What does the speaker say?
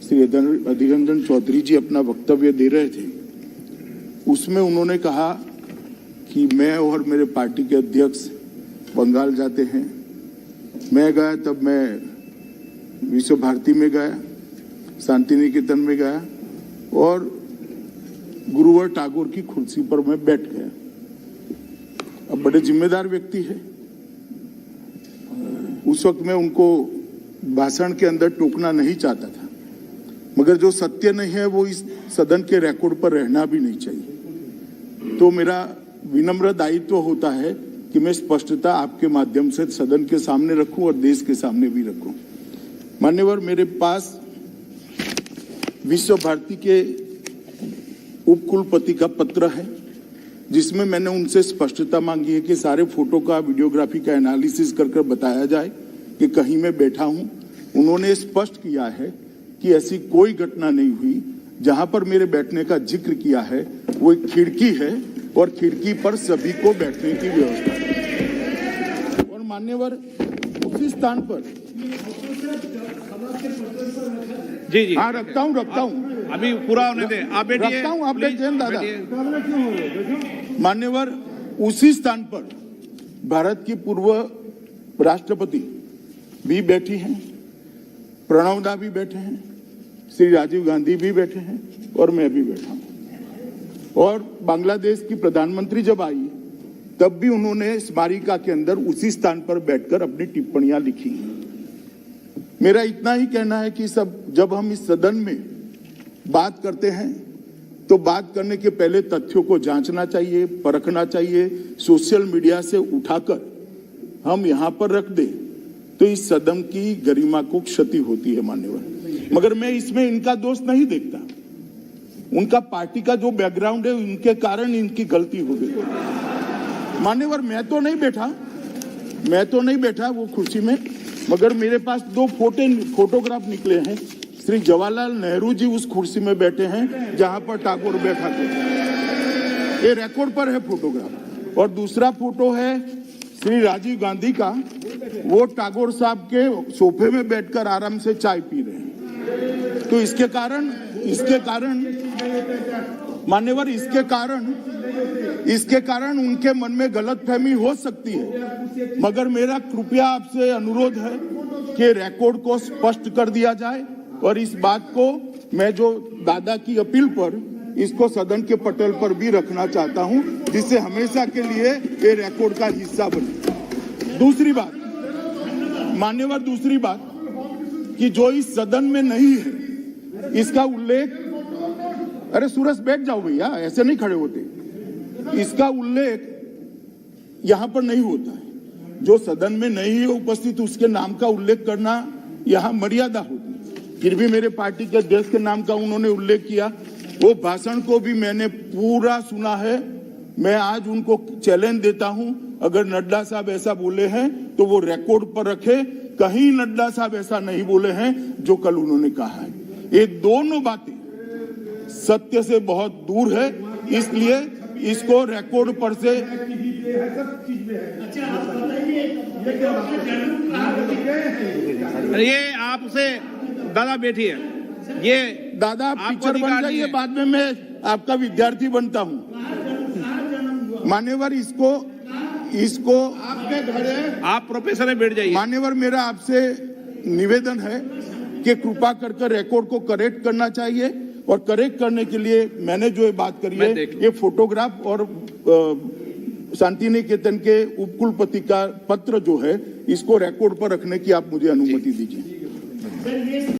श्री अधीर रंजन चौधरी जी अपना वक्तव्य दे रहे थे, उसमें उन्होंने कहा कि मैं और मेरे पार्टी के अध्यक्ष बंगाल जाते हैं। मैं गया तब मैं विश्व भारती में गया, शांति निकेतन में गया और गुरुवर टागोर की कुर्सी पर मैं बैठ गया। अब बड़े जिम्मेदार व्यक्ति है, उस वक्त मैं उनको भाषण के अंदर टोकना नहीं चाहता था, मगर जो सत्य नहीं है वो इस सदन के रिकॉर्ड पर रहना भी नहीं चाहिए। तो मेरा विनम्र दायित्व होता है कि मैं स्पष्टता आपके माध्यम से सदन के सामने रखूं और देश के सामने भी रखूं। मान्यवर, मेरे पास विश्व भारती के उपकुलपति का पत्र है, जिसमें मैंने उनसे स्पष्टता मांगी है कि सारे फोटो का, वीडियोग्राफी का एनालिसिस कर बताया जाए कि कहीं मैं बैठा हूं। उन्होंने स्पष्ट किया है कि ऐसी कोई घटना नहीं हुई। जहां पर मेरे बैठने का जिक्र किया है वो एक खिड़की है और खिड़की पर सभी को बैठने की व्यवस्था है। और मान्यवर, उसी स्थान पर जी हाँ रखता हूँ अभी पूरा होने दे, आप बैठिए। रखता हूँ, आप बैठिए दादा। मान्यवर, उसी स्थान पर भारत की पूर्व राष्ट्रपति भी बैठी हैं, प्रणव दा भी बैठे हैं, श्री राजीव गांधी भी बैठे हैं और मैं भी बैठा हूं। और बांग्लादेश की प्रधानमंत्री जब आई तब भी उन्होंने स्मारिका के अंदर उसी स्थान पर बैठकर अपनी टिप्पणियां लिखी। मेरा इतना ही कहना है कि जब हम इस सदन में बात करते हैं तो बात करने के पहले तथ्यों को जांचना चाहिए, परखना चाहिए। सोशल मीडिया से उठाकर हम यहां पर रख दें तो इस सदन की गरिमा को क्षति होती है मान्यवर। मगर मैं इसमें इनका दोष नहीं देखता, उनका पार्टी का जो बैकग्राउंड है उनके कारण इनकी गलती हो गई। मान्यवर, मैं तो नहीं बैठा वो कुर्सी में, मगर मेरे पास दो फोटोग्राफ निकले हैं। श्री जवाहरलाल नेहरू जी उस कुर्सी में बैठे हैं जहां पर टागोर बैठा था, ये रिकॉर्ड पर है फोटोग्राफ। और दूसरा फोटो है श्री राजीव गांधी का, वो टागोर साहब के सोफे में बैठकर आराम से चाय पी रहे हैं। तो इसके कारण मान्यवर, इसके कारण उनके मन में गलतफहमी हो सकती है, मगर मेरा कृपया आपसे अनुरोध है कि रिकॉर्ड को स्पष्ट कर दिया जाए। और इस बात को मैं जो दादा की अपील पर इसको सदन के पटल पर भी रखना चाहता हूं, जिससे हमेशा के लिए ये रिकॉर्ड का हिस्सा बने। दूसरी बात कि जो इस सदन में नहीं है इसका उल्लेख, अरे सूरज बैठ जाओ भैया, ऐसे नहीं खड़े होते। इसका उल्लेख यहां पर नहीं होता है। जो सदन में नहीं है उपस्थित उसके नाम का उल्लेख करना यहां मर्यादा होती है। फिर भी मेरे पार्टी के अध्यक्ष के नाम का उन्होंने उल्लेख किया। वो भाषण को भी मैंने पूरा सुना है। मैं आज उनको चैलेंज देता हूं, अगर नड्डा साहब ऐसा बोले हैं तो वो रिकॉर्ड पर रखे। कहीं नड्डा साहब ऐसा नहीं बोले हैं जो कल उन्होंने कहा है। ये दोनों बातें सत्य से बहुत दूर है, इसलिए इसको रिकॉर्ड पर से ये आपसे दादा बैठिए, ये दादा आप टीचर बन जाइए, बाद में मैं आपका विद्यार्थी बनता हूं। मान्यवर, इसको आपके घर है, आप प्रोफेसर है, बैठ जाइए। मान्यवर, मेरा आपसे निवेदन है कि कृपा करके रिकॉर्ड को करेक्ट करना चाहिए। और करेक्ट करने के लिए मैंने जो ये बात करी है, ये फोटोग्राफ और शांति निकेतन के उपकुलपति का पत्र जो है, इसको रिकॉर्ड पर रखने की आप मुझे अनुमति दीजिए।